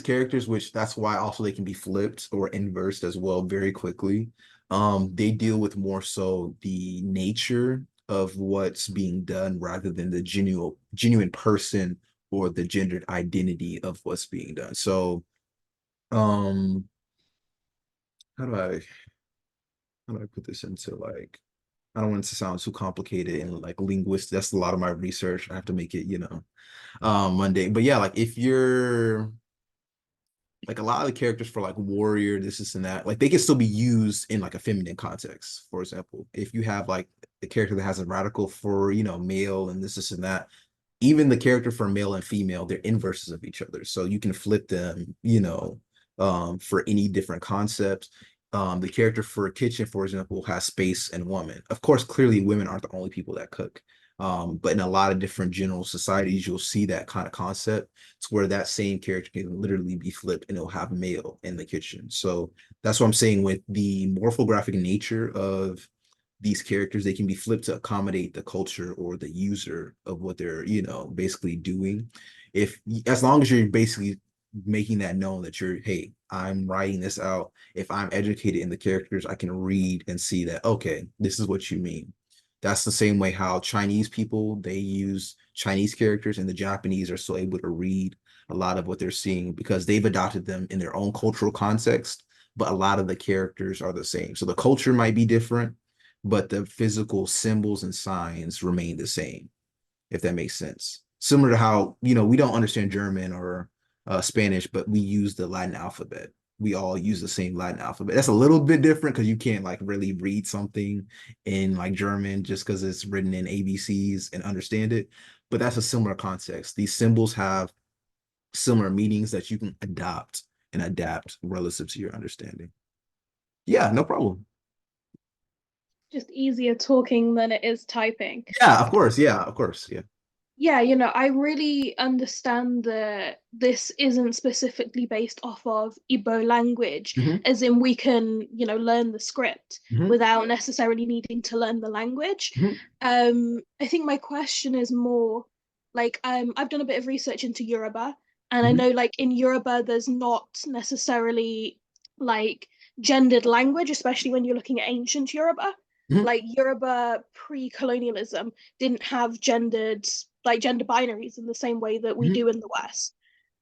characters, which that's why also they can be flipped or inversed as well very quickly. They deal with more so the nature of what's being done rather than the genuine person or the gendered identity of what's being done. So um how do I how do I put this into like, I don't want it to sound too complicated and like linguistic. That's a lot of my research. I have to make it, mundane. But yeah, like if you're like a lot of the characters for like warrior, this and that, like they can still be used in like a feminine context. For example, if you have like the character that has a radical for, male and this and that, even the character for male and female, they're inverses of each other. So you can flip them, for any different concepts. The character for kitchen, for example, has space and woman. Of course, clearly women aren't the only people that cook. But in a lot of different general societies, you'll see that kind of concept. It's where that same character can literally be flipped and it'll have male in the kitchen. So that's what I'm saying with the morphographic nature of these characters, they can be flipped to accommodate the culture or the user of what they're, basically doing. If as long as you're basically making that known that you're, hey, I'm writing this out. If I'm educated in the characters, I can read and see that, okay, this is what you mean. That's the same way how Chinese people, they use Chinese characters and the Japanese are still able to read a lot of what they're seeing because they've adopted them in their own cultural context, but a lot of the characters are the same. So the culture might be different, but the physical symbols and signs remain the same, if that makes sense. Similar to how, we don't understand German or Spanish, but we use the Latin alphabet. We all use the same Latin alphabet. That's a little bit different because you can't like really read something in like German just because it's written in ABCs and understand it. But that's a similar context. These symbols have similar meanings that you can adopt and adapt relative to your understanding. Yeah, no problem. Just easier talking than it is typing. Yeah, of course. Yeah, of course. Yeah. Yeah, I really understand that this isn't specifically based off of Igbo language, Mhm. as in we can, learn the script Mhm. without necessarily needing to learn the language. Mhm. I think my question is more like I've done a bit of research into Yoruba, and I Mhm. know like in Yoruba there's not necessarily like gendered language, especially when you're looking at ancient Yoruba. Mhm. Like Yoruba pre-colonialism didn't have gender binaries in the same way that we Mhm. do in the West.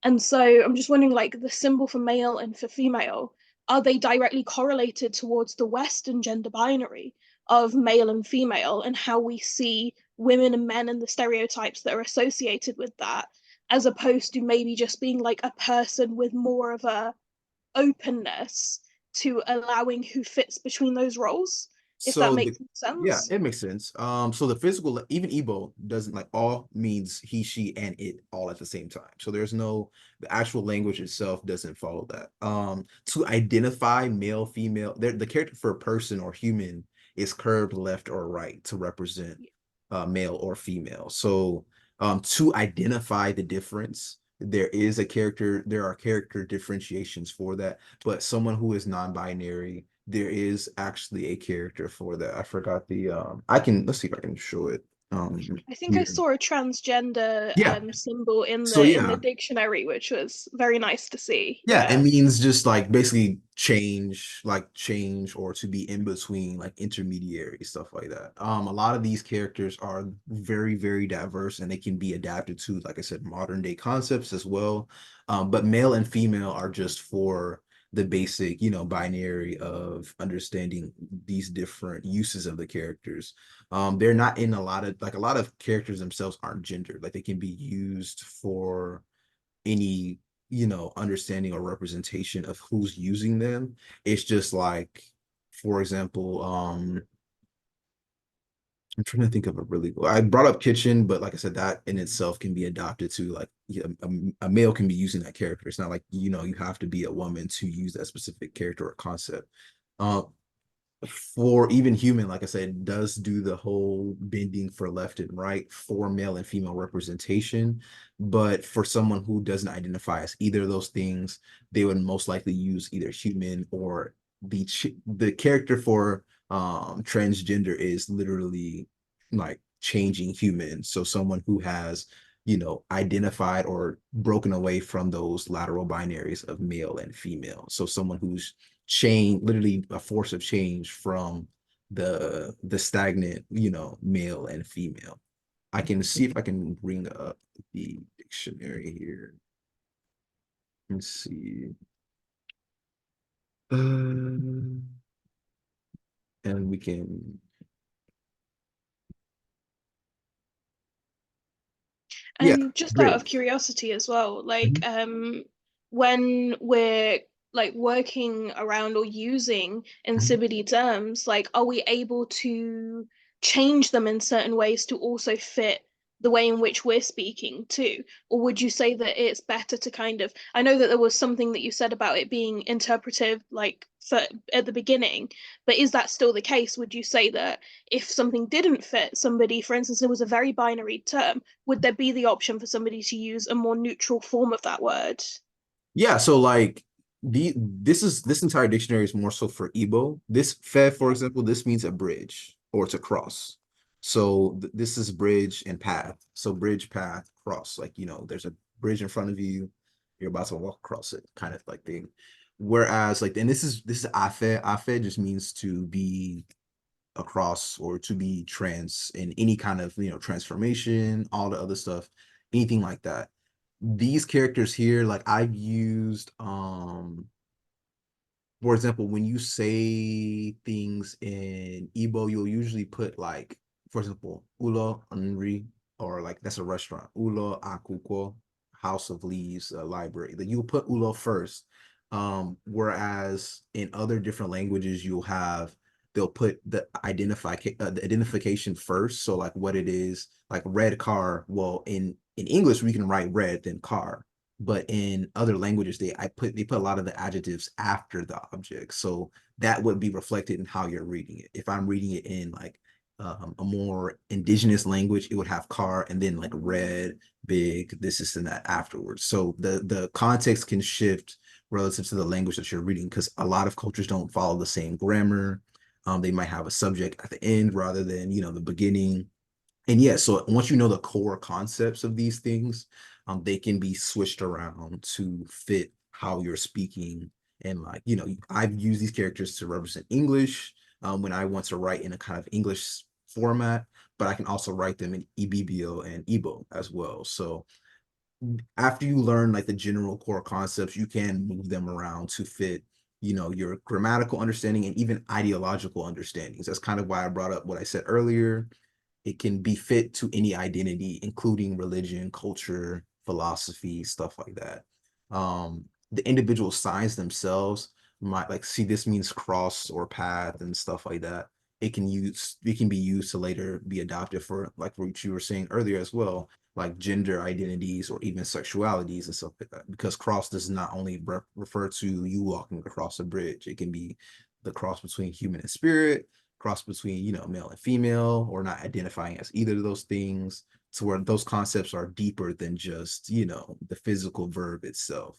And so I'm just wondering, like, the symbol for male and for female, are they directly correlated towards the Western gender binary of male and female and how we see women and men and the stereotypes that are associated with that, as opposed to maybe just being like a person with more of a openness to allowing who fits between those roles, if that So makes yeah, sense? it makes sense. So the physical, even Igbo doesn't like all means he, she, and it all at the same time. So there's no the actual language itself doesn't follow that. To identify male, female, the character for a person or human is curved left or right to represent male or female. So to identify the difference, there are character differentiations for that, but someone who is non-binary, there is actually a character for that. I forgot let's see if I can show it. I think I Here. saw a transgender Yeah. symbol in So the yeah, dictionary, which was very nice to see. yeah, it Yeah. means just like basically change or to be in between, like intermediary stuff like that. A lot of these characters are very, very diverse and they can be adapted to, like I said, modern day concepts as well. But male and female are just for the basic, binary of understanding these different uses of the characters. They're not in a lot of characters themselves aren't gendered. Like they can be used for any understanding or representation of who's using them. It's just like, for example, I'm trying to think of a really I brought up kitchen, but like I said, that in itself can be adopted to like, yeah, a male can be using that character. It's not like, you have to be a woman to use that specific character or concept. um for even human, like I said, does do the whole bending for left and right for male and female representation. But for someone who doesn't identify as either of those things, they would most likely use either human or the character for transgender is literally like changing human. So someone who has, identified or broken away from those lateral binaries of male and female. So someone who's literally a force of change from the stagnant, male and female. I can see if I can bring up the dictionary here. Let's see. we can. Yeah, And just out of bridge. curiosity as well, like Mhm. when we're like working around or using Nsibidi terms, like are we able to change them in certain ways to also fit the way in which we're speaking too? Or would you say that it's better to kind of, I know that there was something that you said about it being interpretive, like for, at the beginning, but is that still the case? Would you say that if something didn't fit somebody, for instance, it was a very binary term, would there be the option for somebody to use a more neutral form of that word? Yeah, so like this entire dictionary is more so for Igbo. This fe, for example, this means a bridge or to cross. So this is bridge and path. So bridge, path, cross. Like, there's a bridge in front of you, you're about to walk across it, kind of like thing. Whereas like, and this is afe. Afe just means to be across or to be trans in any kind of transformation, all the other stuff, anything like that. These characters here, like I've used for example, when you say things in Igbo, you'll usually put like, for example, Ulo Nri, or like that's a restaurant. Ulo Akwụkwọ, House of Leaves, library. That you'll put Ulo first. Whereas in other different languages, they'll put the identification first. So like what it is, like red car. Well, in English we can write red then car, but in other languages they put a lot of the adjectives after the object, so that would be reflected in how you're reading it. If I'm reading it in like a more indigenous language, it would have car and then like red, big, this and that afterwards. So the context can shift relative to the language that you're reading, because a lot of cultures don't follow the same grammar. They might have a subject at the end rather than the beginning. And yeah, so once you know the core concepts of these things, they can be switched around to fit how you're speaking. And like, I've used these characters to represent English when I want to write in a kind of English format, but I can also write them in Ibibio and Igbo as well. So after you learn like the general core concepts, you can move them around to fit your grammatical understanding and even ideological understandings. That's kind of why I brought up what I said earlier. It can be fit to any identity, including religion, culture, philosophy, stuff like that. The individual signs themselves might like, see, this means cross or path and stuff like that. It can be used to later be adopted for like what you were saying earlier as well, like gender identities or even sexualities and stuff like that. Because cross does not only refer to you walking across a bridge, it can be the cross between human and spirit, cross between male and female, or not identifying as either of those things, to where those concepts are deeper than just the physical verb itself.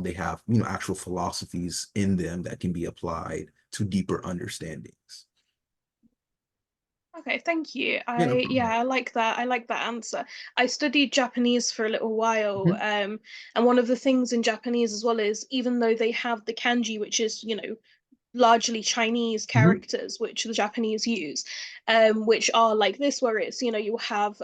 They have actual philosophies in them that can be applied to deeper understandings. Okay, thank you. Yeah, no Yeah, problem. I like that. I like that answer. I studied Japanese for a little while, Mhm, and one of the things in Japanese as well is even though they have the kanji, which is, largely Chinese mhm, characters, which the Japanese use, which are like this, where it's, you have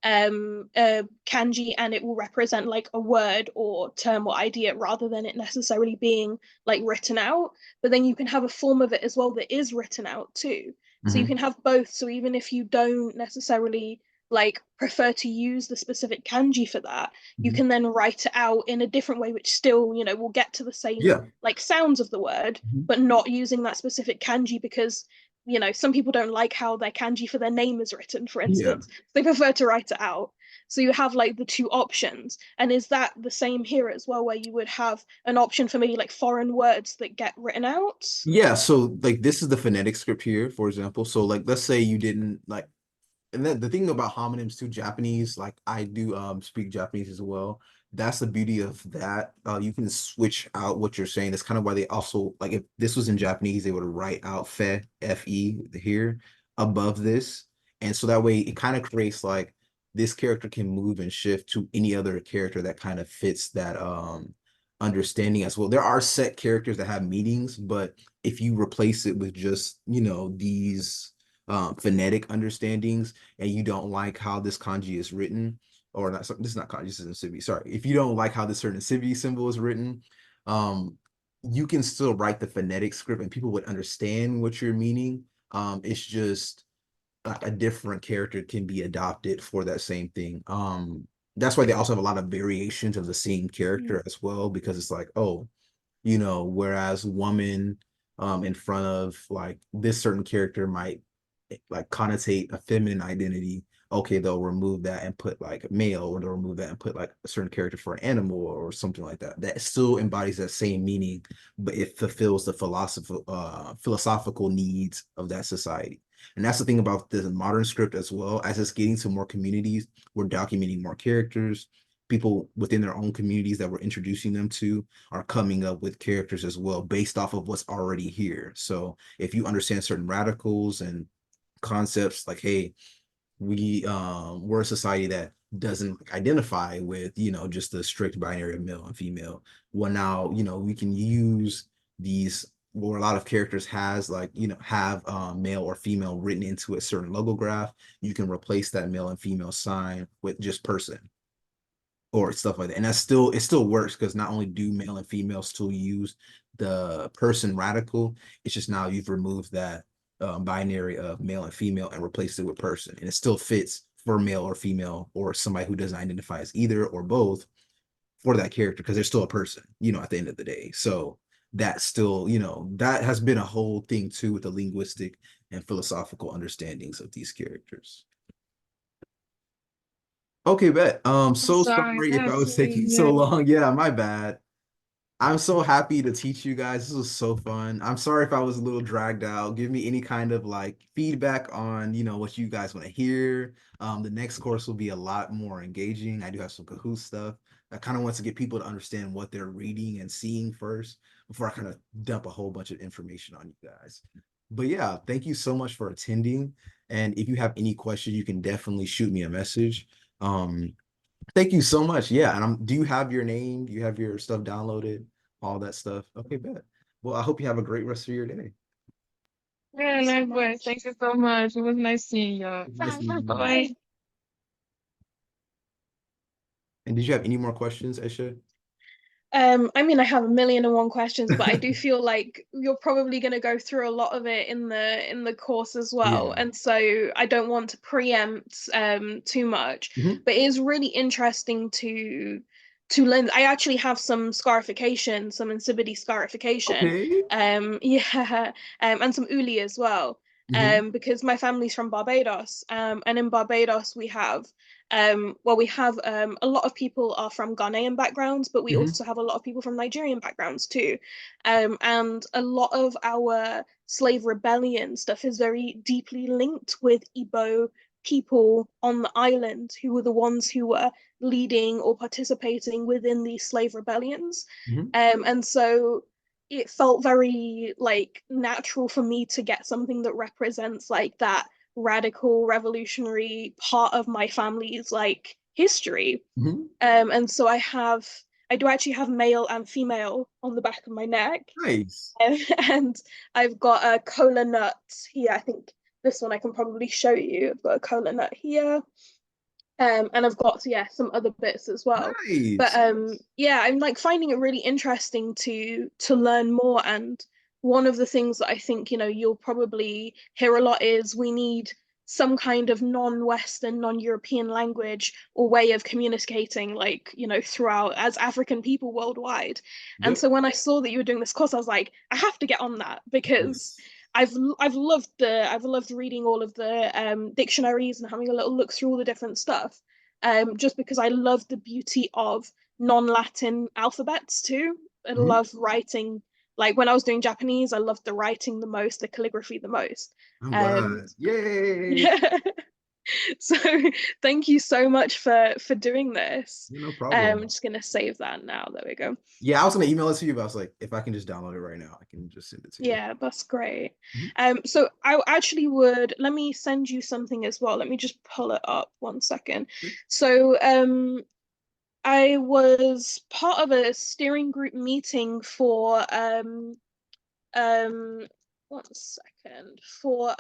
kanji and it will represent like a word or term or idea rather than it necessarily being like written out. But then you can have a form of it as well that is written out too. So you mhm. can have both. So even if you don't necessarily like prefer to use the specific kanji for that, you Mhm. can then write it out in a different way, which still, will get to the same Yeah. like sounds of the word, Mhm. but not using that specific kanji because, some people don't like how their kanji for their name is written, for Yeah. instance. They prefer to write it out. So you have like the two options. And is that the same here as well, where you would have an option for maybe like foreign words that get written out? Yeah, so like this is the phonetic script here, for example. So like let's say you didn't like, and then the thing about homonyms too, Japanese, like I do speak Japanese as well. That's the beauty of that. You can switch out what you're saying. That's kind of why they also, like, if this was in Japanese, they would write out fe here above this. And so that way it kind of creates like this character can move and shift to any other character that kind of fits that understanding as well. There are set characters that have meanings, but if you replace it with just, these phonetic understandings, and you don't like how this kanji is written, or not, this is not kanji, this is Nsibidi. Sorry, if you don't like how this certain Nsibidi symbol is written, you can still write the phonetic script, and people would understand what you're meaning. It's just a different character can be adopted for that same thing. That's why they also have a lot of variations of the same character as well, because it's like, oh, whereas woman in front of like this certain character might like connotate a feminine identity. Okay, they'll remove that and put like male, or they'll remove that and put like a certain character for an animal or something like that. That still embodies that same meaning, but it fulfills the philosophical needs of that society. And that's the thing about the modern script as well. As it's getting to more communities, we're documenting more characters. People within their own communities that we're introducing them to are coming up with characters as well based off of what's already here. So if you understand certain radicals and concepts like, hey, we're a society that doesn't identify with just the strict binary of male and female. Well, now we can use these, where a lot of characters has like have male or female written into a certain logograph. You can replace that male and female sign with just person or stuff like that. And it still works, because not only do male and female still use the person radical, it's just now you've removed that binary of male and female and replaced it with person, and it still fits for male or female or somebody who doesn't identify as either or both for that character, because they're still a person, at the end of the day. So that's still, that has been a whole thing too with the linguistic and philosophical understandings of these characters. Okay, bet. I'm So sorry, sorry if I was absolutely, taking yeah. so long. Yeah, my bad. I'm so happy to teach you guys. This was so fun. I'm sorry if I was a little dragged out. Give me any kind of like feedback on, what you guys want to hear. The next course will be a lot more engaging. I do have some Kahoot stuff. I kind of want to get people to understand what they're reading and seeing first before I kind of dump a whole bunch of information on you guys. But yeah, thank you so much for attending. And if you have any questions, you can definitely shoot me a message. Um, Thank you so much. Yeah, and do you have your name? Do you have your stuff downloaded? All that stuff. Okay, bet. Well, I hope you have a great rest of your day. Yeah, likewise. Thank you so much. It was nice seeing you. Nice meeting you. Bye. And did you have any more questions, Esha? I mean, I have a million and one questions, but I do feel like you're probably going to go through a lot of it in the course as well, Yeah. and so I don't want to preempt too much. Mhm. But it is really interesting to learn. I actually have some scarification, some Nsibidi scarification, Okay. yeah, and some Uli as well, Mhm. because my family's from Barbados, and in Barbados we have a lot of people are from Ghanaian backgrounds, but we Mhm. also have a lot of people from Nigerian backgrounds too. And a lot of our slave rebellion stuff is very deeply linked with Igbo people on the island who were the ones who were leading or participating within these slave rebellions. Mhm. And so it felt very like natural for me to get something that represents like that radical revolutionary part of my family's like history. Mhm. And so I do actually have male and female on the back of my neck. Nice. And I've got a cola nut here. I think this one I can probably show you. I've got a cola nut here. And I've got yeah some other bits as well. But Nice. yeah, I'm like finding it really interesting to learn more. And one of the things that I think you'll probably hear a lot is we need some kind of non-Western, non-European language or way of communicating, like throughout as African people worldwide. And Yep. so when I saw that you were doing this course, I was like, I have to get on that because Yes. I've loved reading all of the dictionaries and having a little look through all the different stuff. Just because I love the beauty of non-Latin alphabets too. I Mhm. love writing. Like when I was doing Japanese, I loved the writing the most, the calligraphy the most. I'm Um, glad. Yay. yeah. So thank you so much for doing this. No I'm problem. just gonna save that now. There we go. Yeah, I was gonna email it to you, but I was like, if I can just download it right now, I can just send it to you. Yeah, that's great. Mhm. So I actually would let me send you something as well. Let me just pull it up 1 second. So I was part of a steering group meeting for um 1 second for